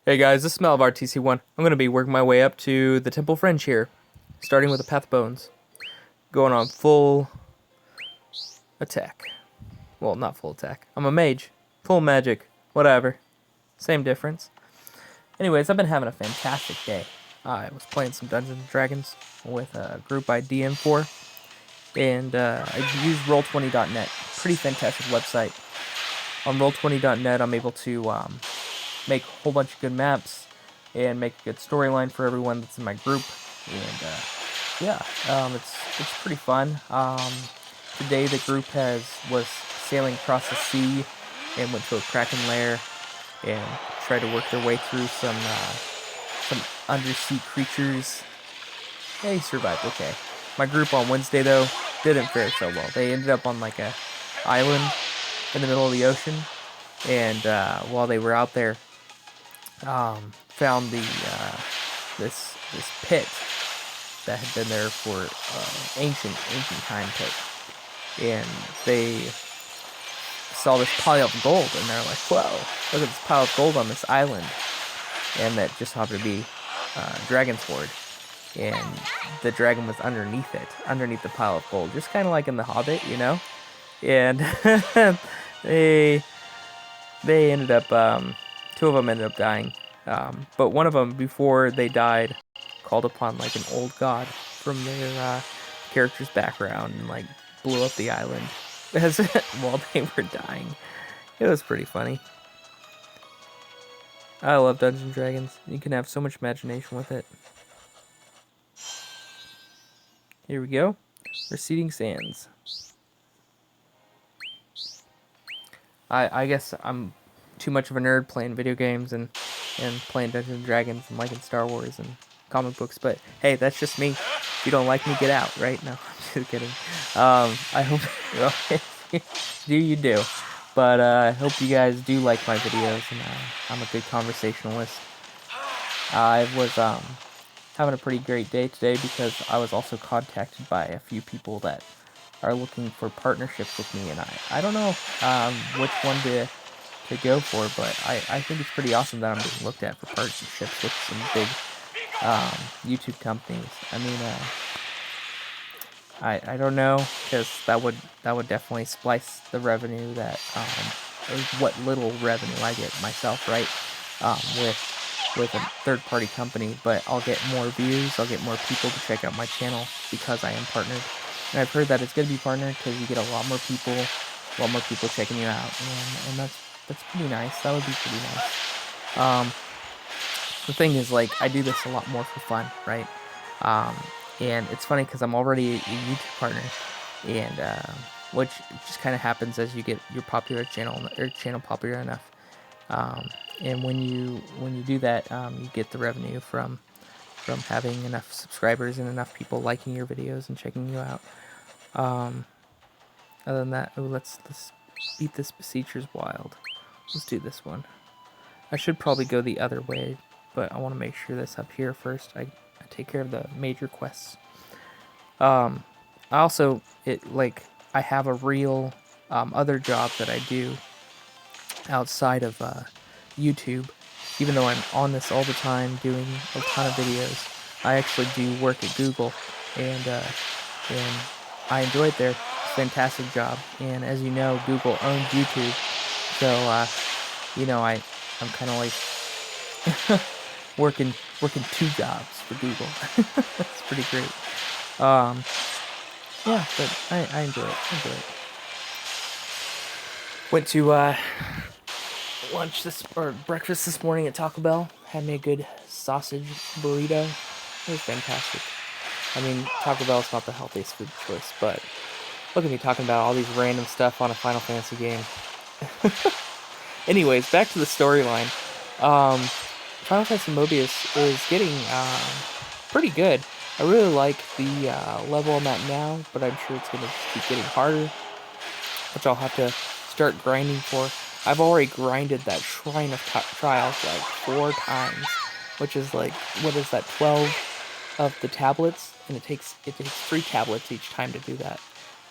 Hey guys, this is MalavarTCOne. I'm going to be working my way up to the Temple Fringe here, starting with the Path Bones. Going on full attack. Well, not full attack. I'm a mage. Full magic. Whatever. Same difference. Anyways, I've been having a fantastic day. I was playing some Dungeons & Dragons with a group I DM for, and I used Roll20.net. Pretty fantastic website. On Roll20.net, I'm able to make a whole bunch of good maps and make a good storyline for everyone that's in my group. And it's pretty fun. Today the group was sailing across the sea and went to a kraken lair and tried to work their way through some undersea creatures. They survived okay. My group on Wednesday though didn't fare so well. They ended up on like a island in the middle of the ocean, and while they were out there, found this pit that had been there for ancient time pit, and they saw this pile of gold, and they're like, "Whoa! Look at this pile of gold on this island," and that just happened to be dragon's hoard, and the dragon was underneath the pile of gold, just kind of like in The Hobbit, you know, and they ended up. Two of them ended up dying, but one of them, before they died, called upon like an old god from their character's background and like blew up the island as while they were dying. It was pretty funny. I love Dungeons & Dragons. You can have so much imagination with it. Here we go. Receding Sands. I guess I'm too much of a nerd playing video games and playing Dungeons & Dragons and liking Star Wars and comic books, but hey, that's just me. If you don't like me, get out, right? No, I'm just kidding. I hope, well, do you do. But I hope you guys do like my videos, and I'm a good conversationalist. I was having a pretty great day today because I was also contacted by a few people that are looking for partnerships with me, and I don't know which one to go for, but I think it's pretty awesome that I'm being looked at for partnerships with some big YouTube companies. I mean, I don't know, because that would definitely splice the revenue that or what little revenue I get myself, right, with a third-party company, but I'll get more views, I'll get more people to check out my channel because I am partnered. And I've heard that it's going to be partnered because you get a lot more people checking you out, and that's pretty nice. That would be pretty nice. The thing is, like, I do this a lot more for fun, right? And it's funny because I'm already a YouTube partner, and which just kind of happens as you get your channel popular enough. And when you do that, you get the revenue from having enough subscribers and enough people liking your videos and checking you out. Other than that, let's beat this Beseecher's Wild. Let's do this one. I should probably go the other way, but I want to make sure this up here first. I take care of the major quests. I also, I have a real other job that I do outside of YouTube. Even though I'm on this all the time doing a ton of videos, I actually do work at Google, and I enjoy it there. It's a fantastic job, and as you know, Google owns YouTube, so I'm kind of like working two jobs for Google. That's pretty great. Yeah, but I enjoy it. Went to breakfast this morning at Taco Bell. Had me a good sausage burrito. It was fantastic. I mean, Taco Bell's not the healthiest food choice, but look at me talking about all these random stuff on a Final Fantasy game. Anyways, back to the storyline. Final Fantasy Mobius is getting pretty good. I really like the level I'm at now, but I'm sure it's going to keep getting harder, which I'll have to start grinding for. I've already grinded that Shrine of Trials like 4 times, which is like, what is that, 12 of the tablets, and it takes 3 tablets each time to do that.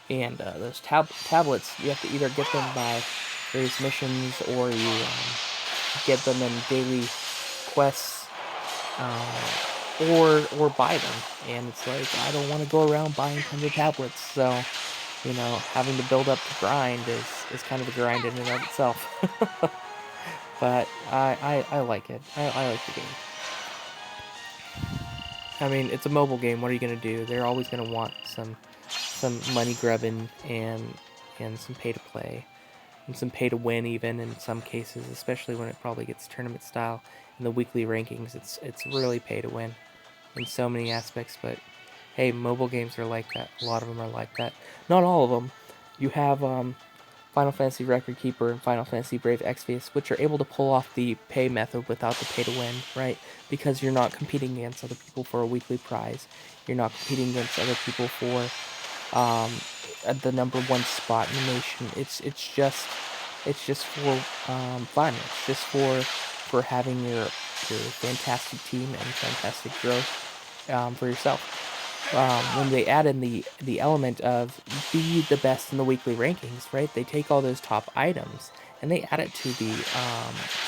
And those tablets, you have to either get them by various missions, or you get them in daily quests, or buy them. And it's like, I don't want to go around buying tons of tablets, so, you know, having to build up to grind is kind of a grind in and of itself. But I like it. I like the game. I mean, it's a mobile game. What are you gonna do? They're always gonna want some money grubbing and some pay to play and some pay to win, even in some cases, especially when it probably gets tournament style. In the weekly rankings, it's really pay to win in so many aspects. But hey, mobile games are like that. A lot of them are like that. Not all of them. You have Final Fantasy Record Keeper and Final Fantasy Brave Exvius, which are able to pull off the pay method without the pay to win, right? Because you're not competing against other people for a weekly prize. You're not competing against other people for the #1 spot in the nation. It's just for fun. It's just for having your fantastic team and fantastic growth for yourself. When they add in the element of be the best in the weekly rankings, right? They take all those top items and they add it to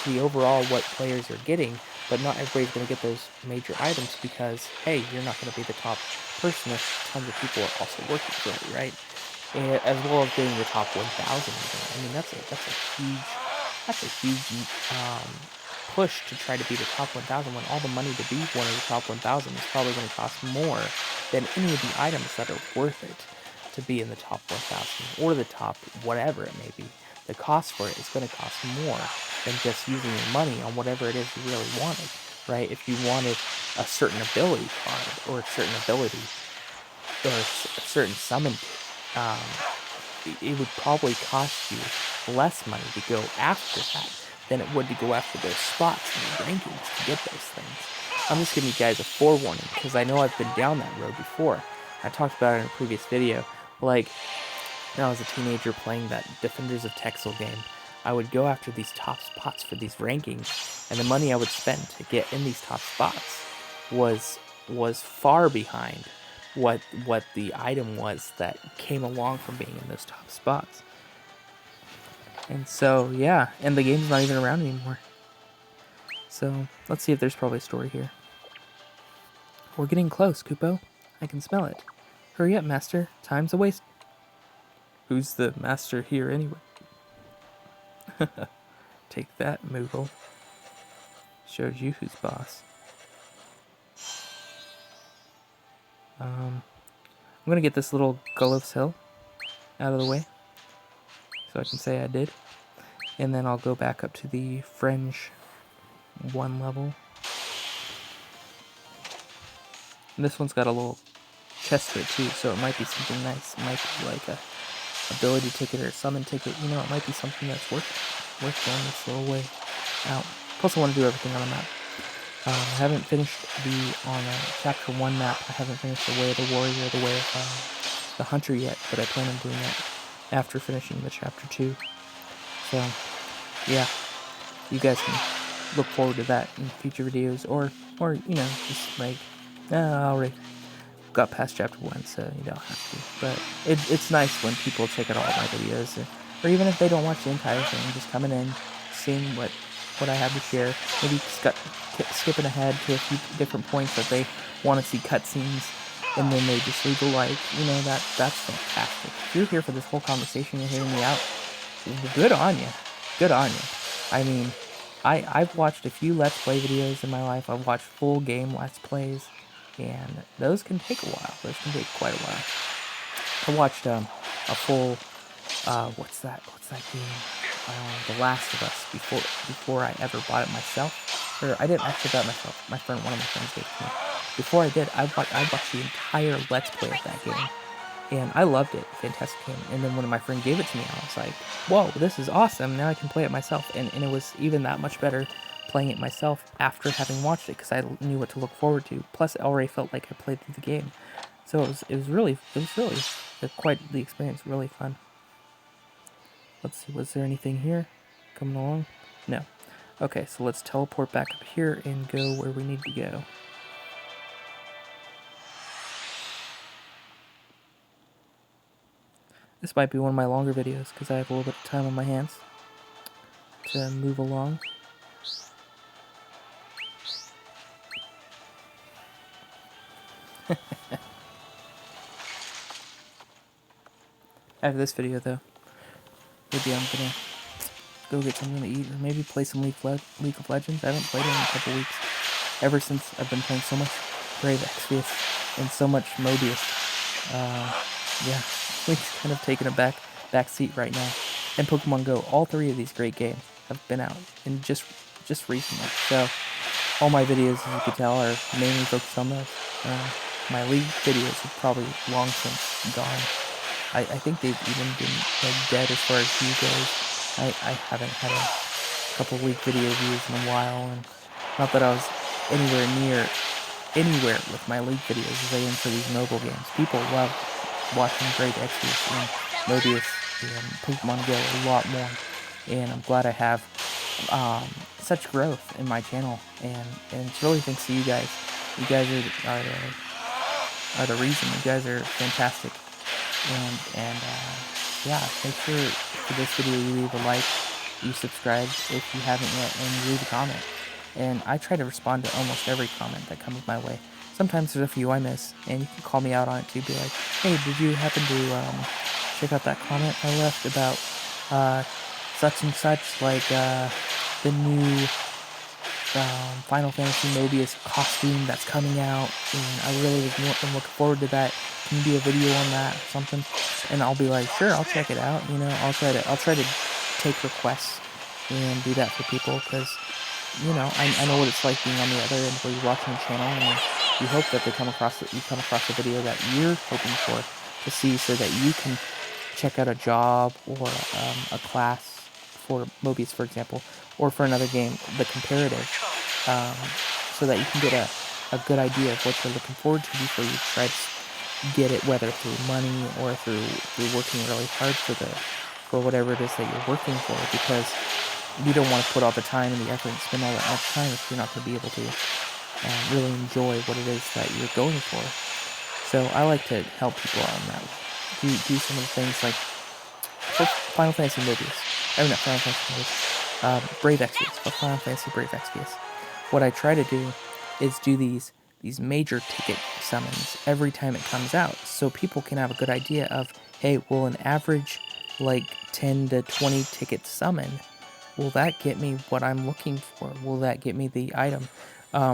the overall what players are getting, but not everybody's going to get those major items because, hey, you're not going to be the top person if tons of people are also working for it, right? And, as well as being the top 1,000. I mean, that's a huge push to try to be the top 1,000 when all the money to be one of the top 1,000 is probably going to cost more than any of the items that are worth it to be in the top 1,000 or the top whatever it may be. The cost for it is going to cost more than just using your money on whatever it is you really wanted, right? If you wanted a certain ability card or a certain ability or a certain summon, it would probably cost you less money to go after that than it would to go after those spots in the rankings to get those things. I'm just giving you guys a forewarning because I know I've been down that road before. I talked about it in a previous video. Like, when I was a teenager playing that Defenders of Texel game, I would go after these top spots for these rankings, and the money I would spend to get in these top spots was far behind what the item was that came along from being in those top spots. And so, yeah, and the game's not even around anymore. So, let's see if there's probably a story here. We're getting close, Kupo. I can smell it. Hurry up, Master. Time's a waste. Who's the master here, anyway? Take that, Moogle. Shows you who's boss. I'm gonna get this little Gulliv's Hill out of the way, so I can say I did. And then I'll go back up to the Fringe 1 level. And this one's got a little chest to it too, so it might be something nice. It might be like a ability ticket or a summon ticket. You know, it might be something that's worth going this little way out. Plus, I want to do everything on the map. I haven't finished on Chapter 1 map. I haven't finished the Way of the Warrior, the Way of the Hunter yet, but I plan on doing that after finishing the Chapter 2. So, yeah, you guys can look forward to that in future videos, or you know, just like, I already got past Chapter 1, so you don't have to. But it's nice when people check out all my videos, or even if they don't watch the entire thing, just coming in, seeing what I have to share, maybe skipping ahead to a few different points that they want to see cutscenes, and then they just leave a like. You know, that's fantastic. If you're here for this whole conversation, you're hearing me out, good on you. Good on you. I mean, I've watched a few Let's Play videos in my life. I've watched full game Let's Plays, and those can take a while. Those can take quite a while. I watched a full, what's that game? The Last of Us before I ever bought it myself. Or I didn't actually buy it myself. One of my friends gave it to me. Before I did, I watched the entire Let's Play of that game. And I loved it. Fantastic game. And then when my friend gave it to me, I was like, whoa, this is awesome. Now I can play it myself. And it was even that much better playing it myself after having watched it, because I knew what to look forward to. Plus, it already felt like I played through the game. So it was really quite the experience. Really fun. Let's see, was there anything here coming along? No. Okay, so let's teleport back up here and go where we need to go. This might be one of my longer videos because I have a little bit of time on my hands to move along. After this video, though, maybe I'm gonna go get something to eat, or maybe play some League of Legends. I haven't played it in a couple weeks. Ever since I've been playing so much Brave Exvius and so much Mobius. Yeah, League's kind of taken a back seat right now. And Pokemon Go, all three of these great games have been out and just recently. So all my videos, as you can tell, are mainly focused on those. My League videos are probably long since gone. I think they've even been dead as far as view goes. I haven't had a couple League video views in a while, and not that I was anywhere with my League videos as I am for these mobile games. People love watching Brave Exvius and Mobius and Pokemon Go a lot more, and I'm glad I have such growth in my channel, and it's really thanks to you guys. You guys are the reason. You guys are fantastic, and yeah, make sure for this video you leave a like, you subscribe if you haven't yet, and leave a comment. And I try to respond to almost every comment that comes my way. Sometimes there's a few I miss, and you can call me out on it too. Be like, hey, did you happen to check out that comment I left about such and such, like the new Final Fantasy Mobius costume that's coming out, and I really am looking forward to that. Can you do a video on that or something? And I'll be like, sure, I'll check it out. You know, I'll try to take requests and do that for people, because you know, I know what it's like being on the other end where you're watching a channel and you hope that you come across the video that you're hoping for to see, so that you can check out a job or a class for Mobius, for example, or for another game, the comparative, so that you can get a good idea of what you're looking forward to before you try to get it, whether through money or through working really hard for whatever it is that you're working for, because you don't want to put all the time and the effort and spend all that much time if you're not going to be able to really enjoy what it is that you're going for. So I like to help people out on that. Do some of the things like Final Fantasy Mobius. I mean, not Final Fantasy Mobius. Brave Exvius. For Final Fantasy Brave Exvius. What I try to do is do these major ticket summons every time it comes out, so people can have a good idea of, hey, will an average like 10 to 20 ticket summon, will that get me what I'm looking for? Will that get me the item?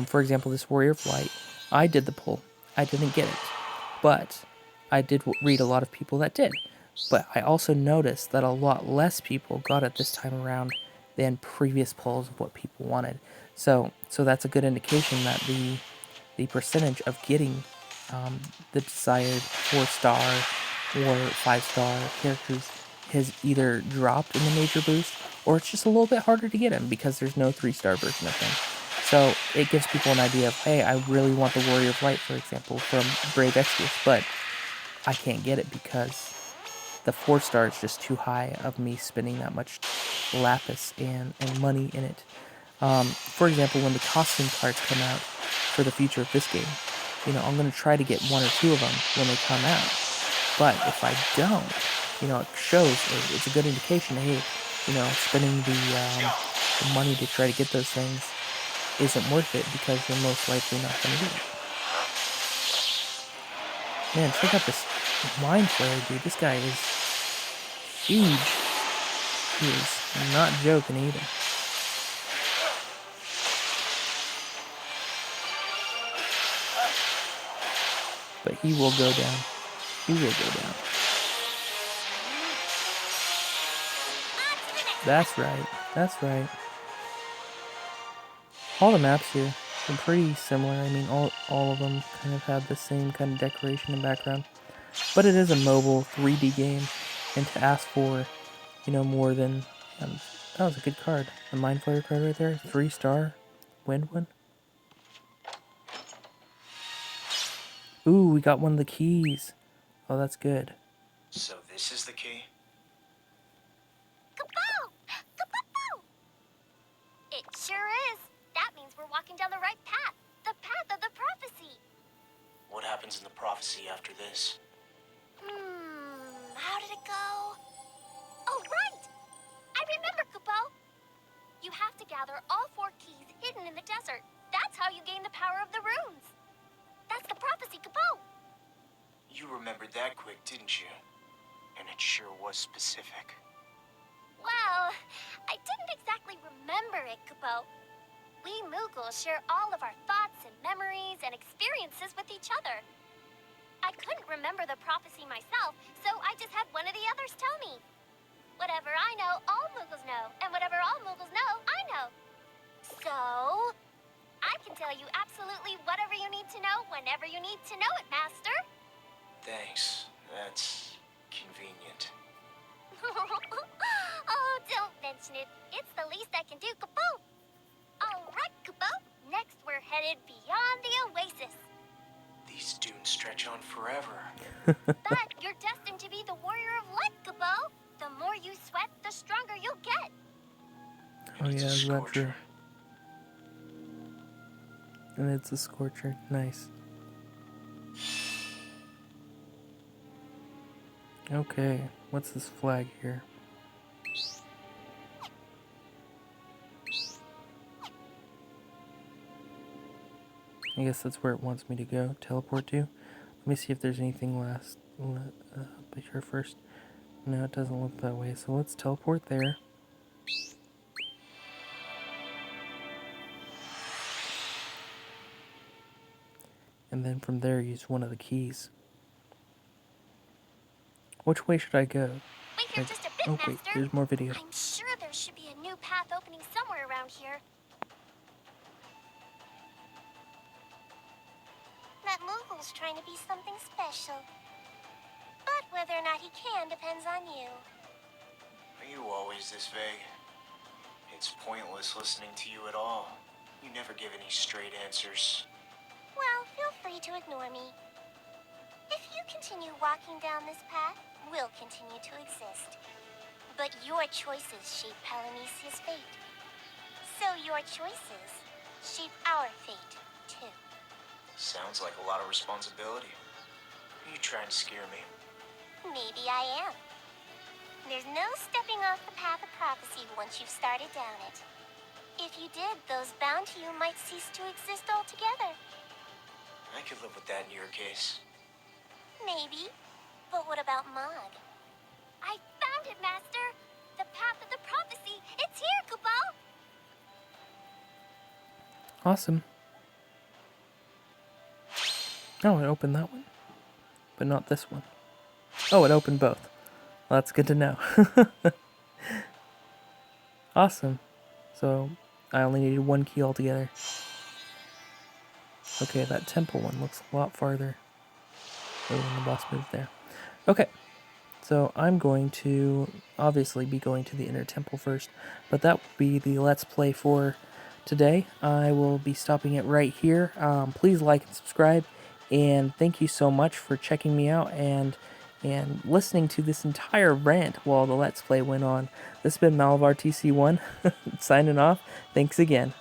For example, this Warrior of Light, I did the pull. I didn't get it, but I did read a lot of people that did. But I also noticed that a lot less people got it this time around than previous polls of what people wanted. So that's a good indication that the percentage of getting the desired 4-star or 5-star characters has either dropped in the major boost, or it's just a little bit harder to get them because there's no 3-star version of them. So it gives people an idea of, hey, I really want the Warrior of Light, for example, from Brave Exvius, but I can't get it because the 4-star is just too high of me spending that much lapis and money in it. For example, when the costume cards come out for the future of this game, you know, I'm going to try to get 1 or 2 of them when they come out. But if I don't, you know, it shows, it's a good indication, hey, you know, spending the money to try to get those things isn't worth it, because you're most likely not going to do it. Man, check out this Mind Flayer, dude. This guy is huge. He is not joking either. But he will go down. He will go down. That's right. That's right. All the maps here are pretty similar. I mean, all of them kind of have the same kind of decoration and background. But it is a mobile 3D game, and to ask for, you know, more than... that was a good card. The Mind Flayer card right there. 3-star. Wind one. Ooh, we got one of the keys. Oh, that's good. So this is the key? Kapow! Kapow! It sure is. That means we're walking down the right path. The path of the prophecy. What happens in the prophecy after this? How did it go? Oh, right! I remember, Kupo. You have to gather all 4 keys hidden in the desert. That's how you gain the power of the runes. That's the prophecy, Kupo. You remembered that quick, didn't you? And it sure was specific. Well, I didn't exactly remember it, Kupo. We Moogles share all of our thoughts and memories and experiences with each other. I couldn't remember the prophecy myself, so I just had one of the others tell me. Whatever I know, all Moogles know, and whatever all Moogles know, I know. So, I can tell you absolutely whatever you need to know whenever you need to know it, Master. Thanks. That's convenient. Oh, don't mention it. It's the least I can do, Kupo. All right, Kupo. Next, we're headed beyond the oasis. These dunes stretch on forever. But you're destined to be the warrior of light, Kupo. The more you sweat, the stronger you'll get. Oh It's yeah, a is that true? scorcher. And it's a scorcher. Nice. Okay, what's this flag here? I guess that's where it wants me to go, teleport to. Let me see if there's anything last up here first. No, it doesn't look that way, so let's teleport there. And then from there, use one of the keys. Which way should I go? Wait here just a bit, Oh wait, Master. there's more video. I'm sure there should be a new path opening somewhere around here. That Moogle's trying to be something special. But whether or not he can depends on you. Are you always this vague? It's pointless listening to you at all. You never give any straight answers. Well, feel free to ignore me. If you continue walking down this path, we'll continue to exist. But your choices shape Palamecia's fate. So your choices shape our fate, too. Sounds like a lot of responsibility. Are you trying to scare me? Maybe I am. There's no stepping off the path of prophecy once you've started down it. If you did, those bound to you might cease to exist altogether. I could live with that in your case. Maybe. But what about Mog? I found it, Master! The path of the prophecy! It's here, Kupo! Awesome. Oh, it opened that one. But not this one. Oh, it opened both. Well, that's good to know. Awesome. So, I only needed one key altogether. Okay, that temple one looks a lot farther. Oh, and the boss moved there. Okay. So, I'm going to obviously be going to the inner temple first. But that will be the Let's Play for today. I will be stopping it right here. Please like and subscribe. And thank you so much for checking me out and listening to this entire rant while the Let's Play went on. This has been MalavarTCOne signing off. Thanks again.